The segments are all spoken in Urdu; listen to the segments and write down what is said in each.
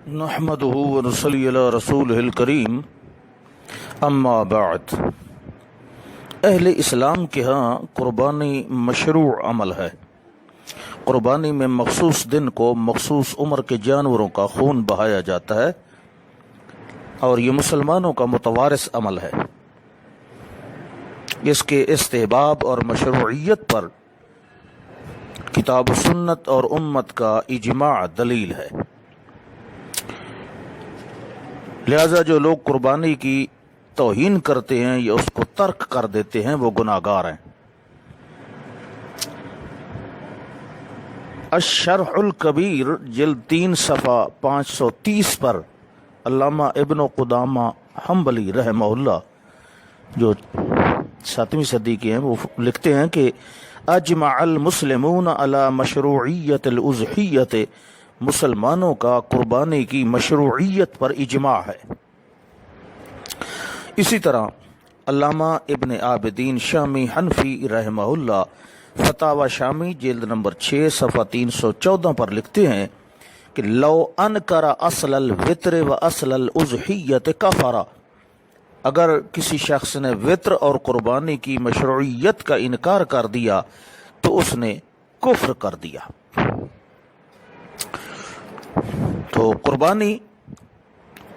نحمده ونصلي علی رسولہ الکریم اما بعد۔ اہل اسلام کے ہاں قربانی مشروع عمل ہے۔ قربانی میں مخصوص دن کو مخصوص عمر کے جانوروں کا خون بہایا جاتا ہے اور یہ مسلمانوں کا متوارث عمل ہے۔ اس کے استحباب اور مشروعیت پر کتاب و سنت اور امت کا اجماع دلیل ہے۔ لہذا جو لوگ قربانی کی توہین کرتے ہیں یا اس کو ترک کر دیتے ہیں وہ گناہگار ہیں۔ الشرح الکبیر جلد 3 صفحہ 530 پر علامہ ابن قدامہ حنبلی رحمہ اللہ جو 7ویں صدی کے ہیں وہ لکھتے ہیں کہ اجمع المسلمون علی مشروعیت الاضحیۃ، مسلمانوں کا قربانی کی مشروعیت پر اجماع ہے۔ اسی طرح علامہ ابن عابدین شامی حنفی رحمہ اللہ فتاوی شامی جلد نمبر 6 صفحہ 314 پر لکھتے ہیں کہ لو انکر اصل الوتر و اصل الاضحیۃ کفر، اگر کسی شخص نے وطر اور قربانی کی مشروعیت کا انکار کر دیا تو اس نے کفر کر دیا۔ تو قربانی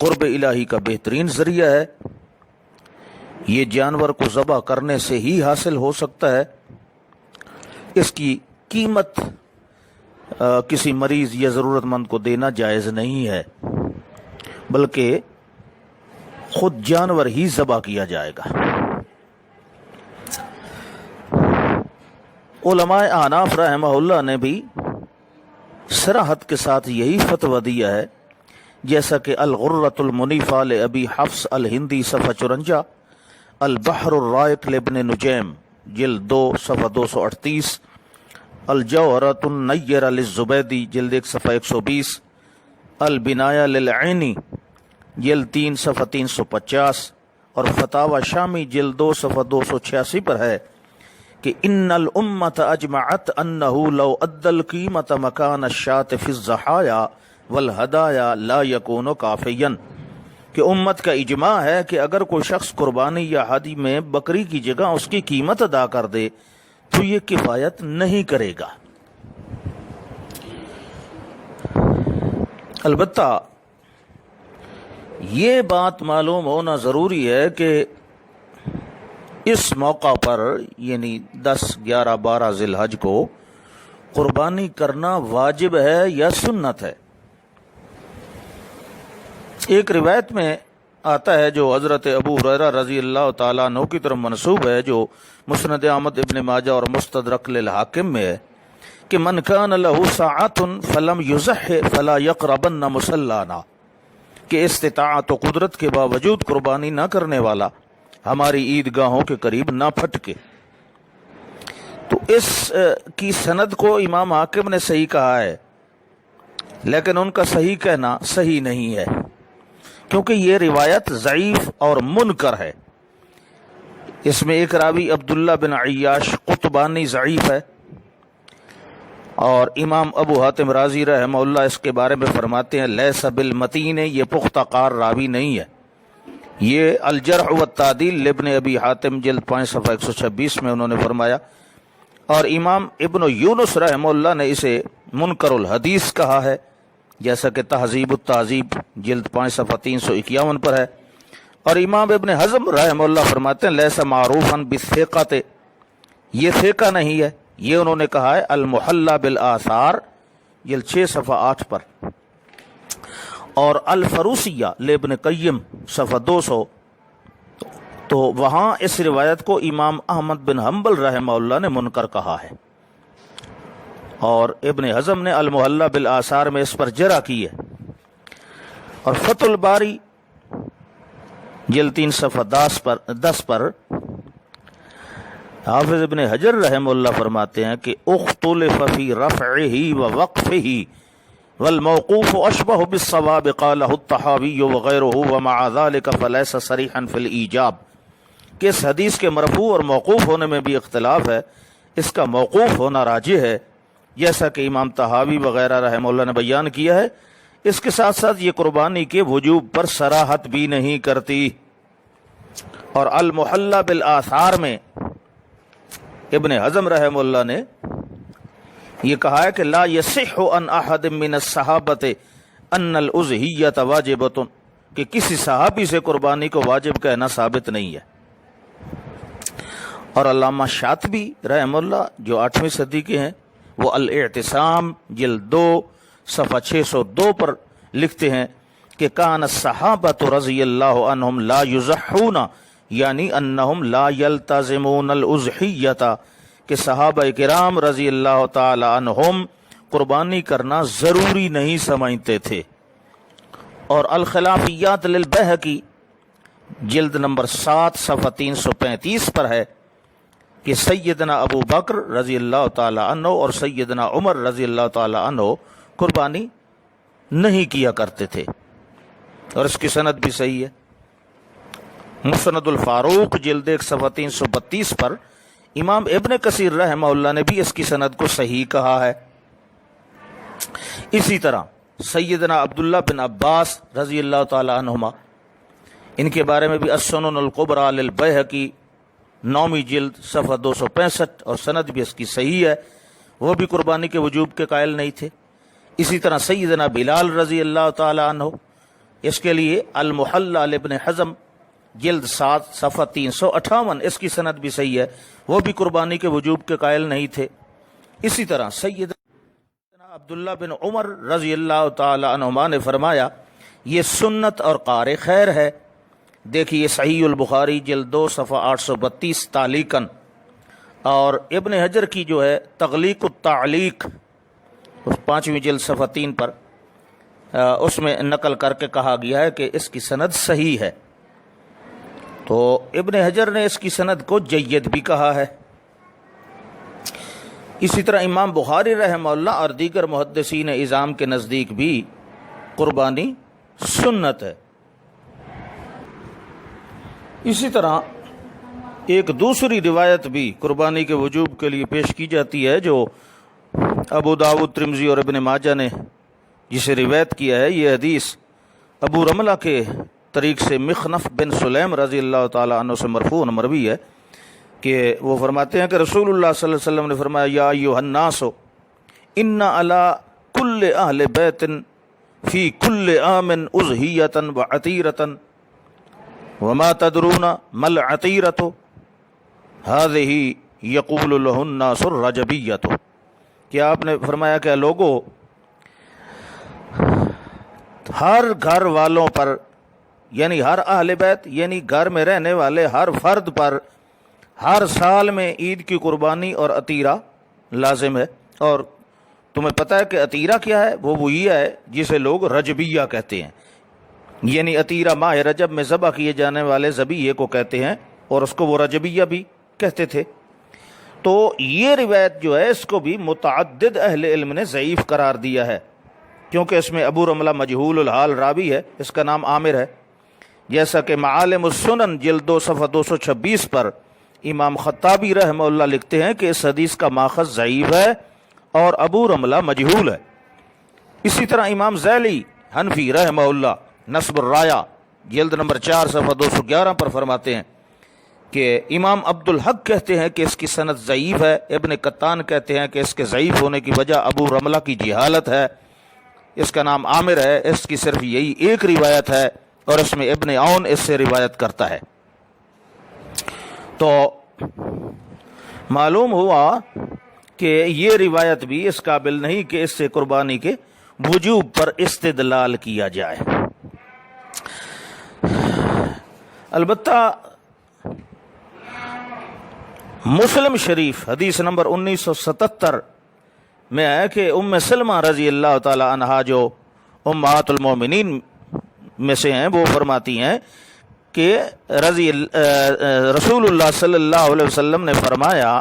قرب الہی کا بہترین ذریعہ ہے۔ یہ جانور کو ذبح کرنے سے ہی حاصل ہو سکتا ہے۔ اس کی قیمت کسی مریض یا ضرورت مند کو دینا جائز نہیں ہے، بلکہ خود جانور ہی ذبح کیا جائے گا۔ علماء احناف رحمہ اللہ نے بھی صراحت کے ساتھ یہی فتویٰ دیا ہے، جیسا کہ الغرۃ المنیفہ لابی حفص الہندی صفحہ 54، البحر الرائق لابن نجیم جلد 2 صفحہ 238، الجوہرۃ النیرہ للزبیدی جلد 1 صفحہ 120، البنایہ للعینی جلد 3 صفحہ 350 اور فتاوی شامی جلد 2 صفحہ 286 پر ہے کہ ان الامت اجمعت انہ لو ادى القیمت مکان الشاة فی الضحایا والہدایا لا یکون کافیا، کہ امت کا اجماع ہے کہ اگر کوئی شخص قربانی یا ہدی میں بکری کی جگہ اس کی قیمت ادا کر دے تو یہ کفایت نہیں کرے گا۔ البتہ یہ بات معلوم ہونا ضروری ہے کہ اس موقع پر یعنی 10، 11، 12 ذی الحج کو قربانی کرنا واجب ہے یا سنت ہے۔ ایک روایت میں آتا ہے جو حضرت ابو ہریرہ رضی اللہ تعالیٰ عنہ کی طرف منسوب ہے، جو مسند احمد ابن ماجہ اور مستدرک للحاکم میں ہے کہ من کان لہ ساعۃ فلم یضح فلا یقربن مصلانا، کہ استطاعت و قدرت کے باوجود قربانی نہ کرنے والا ہماری عیدگاہوں کے قریب نہ پھٹکے۔ تو اس کی سند کو امام حاکم نے صحیح کہا ہے، لیکن ان کا صحیح کہنا صحیح نہیں ہے، کیونکہ یہ روایت ضعیف اور منکر ہے۔ اس میں ایک راوی عبداللہ بن عیاش قطبانی ضعیف ہے، اور امام ابو حاتم رازی رحمہ اللہ اس کے بارے میں فرماتے ہیں لیس بالمتین، یہ پختہ کار راوی نہیں ہے۔ یہ الجرح والتعدیل لابن ابی حاتم جلد 5 صفحہ 126 میں انہوں نے فرمایا، اور امام ابن یونس رحمہ اللہ نے اسے منکر الحدیث کہا ہے، جیسا کہ تہذیب التہذیب جلد 5 صفحہ 351 پر ہے، اور امام ابن حزم رحمہ اللہ فرماتے ہیں لیس معروفا بالثقۃ، یہ ثقہ نہیں ہے۔ یہ انہوں نے کہا ہے المحلہ بالآثار جلد 6 صفحہ 8 پر، اور الفروسیہ لابن قیم صفحہ 200، تو وہاں اس روایت کو امام احمد بن حنبل رحمہ اللہ نے منکر کہا ہے، اور ابن حزم نے المحلہ بالآثار میں اس پر جرح کی ہے۔ اور فتح الباری جلد 3 صفحہ 10 پر حافظ ابن حجر رحمہ اللہ فرماتے ہیں کہ اختلف فی رفعہ و وقفہ والموقوف اشبہ بالصواب قالہ الطحاوی وغیرہ ومع ذلك فلیس صریحا فی الایجاب، کہ اس حدیث کے مرفوع اور موقوف ہونے میں بھی اختلاف ہے، اس کا موقوف ہونا راجح ہے، جیسا کہ امام طحاوی وغیرہ رحمہ اللہ نے بیان کیا ہے، اس کے ساتھ ساتھ یہ قربانی کے وجوب پر صراحت بھی نہیں کرتی. اور المحلہ بالآثار میں ابن حزم رحم اللہ نے یہ کہا ہے کہ لا یصح عن احد من الصحابۃ ان الاضحیۃ واجبۃ، کہ کسی صحابی سے قربانی کو واجب کہنا ثابت نہیں ہے. اور علامہ شاطبی رحم اللہ جو 8ویں صدی کے ہیں، وہ الاعتصام جلد 2 صفحہ 602 پر لکھتے ہیں کہ کان الصحابۃ رضی اللہ عنہم لا یضحون، یعنی انہم لا یلتزمون الاضحیۃ، کہ صحابہ کرام رضی اللہ تعالی عنہم قربانی کرنا ضروری نہیں سمجھتے تھے. اور الخلافیات للبیہقی جلد نمبر 7 صفحہ 335 پر ہے کہ سیدنا ابو بکر رضی اللہ تعالی عنہ اور سیدنا عمر رضی اللہ تعالی عنہ قربانی نہیں کیا کرتے تھے، اور اس کی سند بھی صحیح ہے. مسند الفاروق جلد 1 صفحہ 332 پر امام ابن کثیر رحمہ اللہ نے بھی اس کی سند کو صحیح کہا ہے. اسی طرح سیدنا عبداللہ بن عباس رضی اللہ تعالی عنہما، ان کے بارے میں بھی السنن الکبریٰ للبیہقی 9ویں جلد صفحہ 265 اور سند بھی اس کی صحیح ہے، وہ بھی قربانی کے وجوب کے قائل نہیں تھے. اسی طرح سیدنا بلال رضی اللہ تعالی عنہ، اس کے لیے المحلہ لابن حزم جلد 7 صفحہ 358، اس کی سند بھی صحیح ہے، وہ بھی قربانی کے وجوب کے قائل نہیں تھے. اسی طرح سیدنا عبداللہ بن عمر رضی اللہ تعالی عنہما نے فرمایا یہ سنت اور قار خیر ہے. دیکھیے صحیح البخاری جلد 2 صفحہ 832 تعلیقاً، اور ابن حجر کی جو ہے تغلیق التعلیق 5ویں جلد صفحہ 3 پر، اس میں نقل کر کے کہا گیا ہے کہ اس کی سند صحیح ہے. تو ابن حجر نے اس کی سند کو جید بھی کہا ہے. اسی طرح امام بخاری رحمہ اللہ اور دیگر محدثین اعظام کے نزدیک بھی قربانی سنت ہے. اسی طرح ایک دوسری روایت بھی قربانی کے وجوب کے لیے پیش کی جاتی ہے جو ابو داؤد، ترمذی اور ابن ماجہ نے جسے روایت کیا ہے. یہ حدیث ابو رملہ کے طریق سے مخنف بن سلیم رضی اللہ تعالی عنہ سے مرفوع مروی ہے کہ وہ فرماتے ہیں کہ رسول اللہ صلی اللہ علیہ وسلم نے فرمایا یا ایھا الناس ان علی کل اہل بیت فی کل عام اضحیۃ وعتیرۃ وما تدرون ما العتیرۃ هذه یقول له الناس الرجبیۃ. کیا آپ نے فرمایا کہ لوگوں، ہر گھر والوں پر، یعنی ہر اہل بیت یعنی گھر میں رہنے والے ہر فرد پر ہر سال میں عید کی قربانی اور عتیرہ لازم ہے. اور تمہیں پتہ ہے کہ عتیرہ کیا ہے؟ وہ وہی ہے جسے لوگ رجبیہ کہتے ہیں، یعنی عتیرہ ماہ رجب میں ذبح کیے جانے والے ذبیحے کو کہتے ہیں، اور اس کو وہ رجبیہ بھی کہتے تھے. تو یہ روایت جو ہے اس کو بھی متعدد اہل علم نے ضعیف قرار دیا ہے، کیونکہ اس میں ابو رملہ مجہول الحال راوی ہے، اس کا نام عامر ہے. جیسا کہ معالم السنن جلد 2 صفحہ 226 پر امام خطابی رحمہ اللہ لکھتے ہیں کہ اس حدیث کا ماخذ ضعیف ہے اور ابو رملہ مجہول ہے. اسی طرح امام ذیلی حنفی رحمہ اللہ نصب الرایہ جلد نمبر 4 صفحہ 211 پر فرماتے ہیں کہ امام عبد الحق کہتے ہیں کہ اس کی سند ضعیف ہے. ابن قطان کہتے ہیں کہ اس کے ضعیف ہونے کی وجہ ابو رملہ کی جہالت ہے، اس کا نام عامر ہے، اس کی صرف یہی ایک روایت ہے اور اس میں ابن عون اس سے روایت کرتا ہے. تو معلوم ہوا کہ یہ روایت بھی اس قابل نہیں کہ اس سے قربانی کے وجوب پر استدلال کیا جائے. البتہ مسلم شریف حدیث نمبر 1977 میں ہے کہ ام سلمہ رضی اللہ تعالی عنہا جو امہات المومنین میں سے ہیں، وہ فرماتی ہیں کہ رسول اللہ صلی اللہ علیہ وسلم نے فرمایا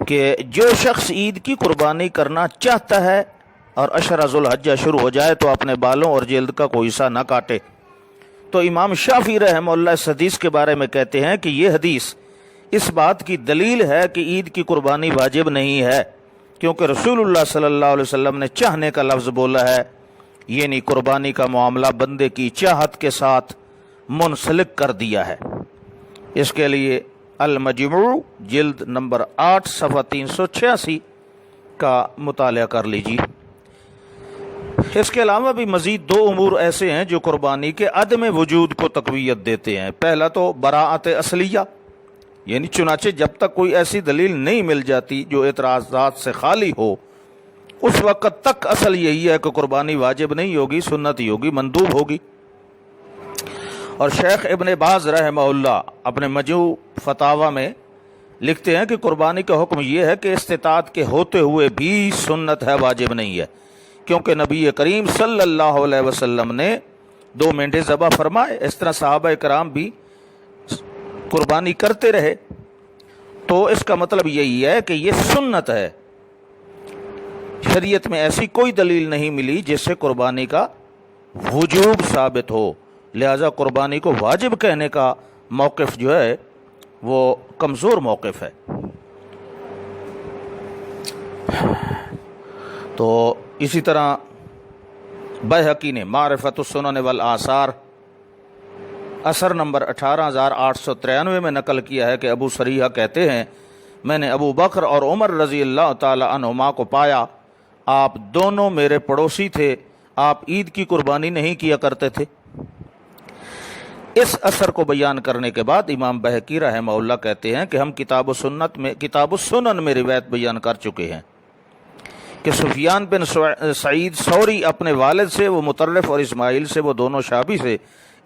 کہ جو شخص عید کی قربانی کرنا چاہتا ہے اور عشرہ ذوالحجہ شروع ہو جائے تو اپنے بالوں اور جلد کا کوئی حصہ نہ کاٹے. تو امام شافعی رحمہ اللہ اس حدیث کے بارے میں کہتے ہیں کہ یہ حدیث اس بات کی دلیل ہے کہ عید کی قربانی واجب نہیں ہے، کیونکہ رسول اللہ صلی اللہ علیہ وسلم نے چاہنے کا لفظ بولا ہے. یعنی قربانی کا معاملہ بندے کی چاہت کے ساتھ منسلک کر دیا ہے۔ اس کے لیے المجموع جلد نمبر 8 صفحہ 386 کا مطالعہ کر لیجیے۔ اس کے علاوہ بھی مزید 2 امور ایسے ہیں جو قربانی کے عدم وجود کو تقویت دیتے ہیں۔ پہلا تو براءت اصلیہ، یعنی چنانچہ جب تک کوئی ایسی دلیل نہیں مل جاتی جو اعتراضات سے خالی ہو، اس وقت تک اصل یہی ہے کہ قربانی واجب نہیں ہوگی، سنت ہی ہوگی، مندوب ہوگی۔ اور شیخ ابن باز رحمہ اللہ اپنے مجموع فتاوی میں لکھتے ہیں کہ قربانی کا حکم یہ ہے کہ استطاعت کے ہوتے ہوئے بھی سنت ہے، واجب نہیں ہے، کیونکہ نبی کریم صلی اللہ علیہ وسلم نے 2 مینڈے ذبح فرمائے، اس طرح صحابہ کرام بھی قربانی کرتے رہے، تو اس کا مطلب یہی ہے کہ یہ سنت ہے۔ شریعت میں ایسی کوئی دلیل نہیں ملی جس سے قربانی کا وجوب ثابت ہو، لہذا قربانی کو واجب کہنے کا موقف جو ہے وہ کمزور موقف ہے۔ تو اسی طرح بیہقی نے معرفت السنن والآثار اثر نمبر 18893 میں نقل کیا ہے کہ ابو سریحہ کہتے ہیں، میں نے ابو بکر اور عمر رضی اللہ تعالی عنہما کو پایا، آپ دونوں میرے پڑوسی تھے، آپ عید کی قربانی نہیں کیا کرتے تھے۔ اس اثر کو بیان کرنے کے بعد امام بیہقی رحمہ اللہ کہتے ہیں کہ ہم کتاب السنن میں روایت بیان کر چکے ہیں کہ سفیان بن سعید ثوری اپنے والد سے، وہ مطرف، اور اسماعیل سے، وہ دونوں شابی سے،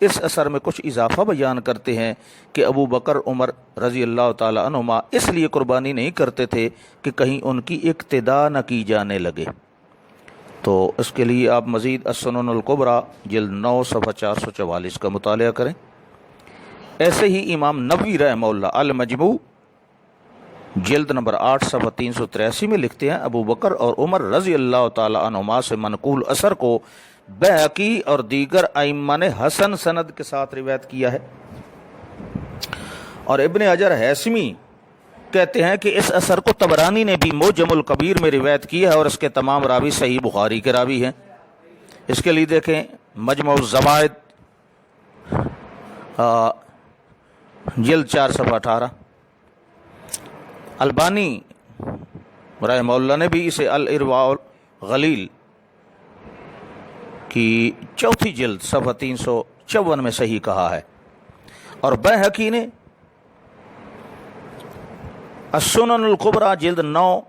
اس اثر میں کچھ اضافہ بیان کرتے ہیں کہ ابو بکر عمر رضی اللہ تعالی عنہما اس لیے قربانی نہیں کرتے تھے کہ کہیں ان کی اقتداء نہ کی جانے لگے۔ تو اس کے لیے آپ مزید السنن الکبریٰ جلد 9 صفحہ 444 کا مطالعہ کریں۔ ایسے ہی امام نووی رحمہ اللہ المجموع جلد نمبر 8 صفحہ 383 میں لکھتے ہیں، ابو بکر اور عمر رضی اللہ تعالی عنہما سے منقول اثر کو بیہقی اور دیگر ائمہ نے حسن سند کے ساتھ روایت کیا ہے۔ اور ابن حجر ہیثمی کہتے ہیں کہ اس اثر کو طبرانی نے بھی معجم الکبیر میں روایت کیا ہے، اور اس کے تمام راوی صحیح بخاری کے راوی ہیں۔ اس کے لیے دیکھیں مجمع الزوائد جلد 4 صفحہ 18۔ البانی رحمہ اللہ نے بھی اسے الارواء الغلیل کی 4 جلد صفحہ 354 میں صحیح کہا ہے۔ اور بیہقی نے السنن الکبریٰ جلد 9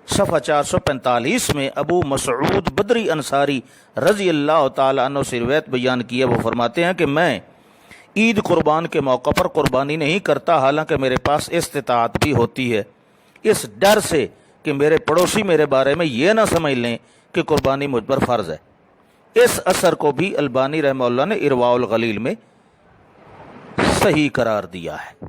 صفحہ 445 میں ابو مسعود بدری انصاری رضی اللہ تعالی عنہ سے روایت بیان کی ہے، وہ فرماتے ہیں کہ میں عید قربان کے موقع پر قربانی نہیں کرتا، حالانکہ میرے پاس استطاعت بھی ہوتی ہے، اس ڈر سے کہ میرے پڑوسی میرے بارے میں یہ نہ سمجھ لیں کہ قربانی مجھ پر فرض ہے۔ اس اثر کو بھی البانی رحمہ اللہ نے ارواء الغلیل میں صحیح قرار دیا ہے۔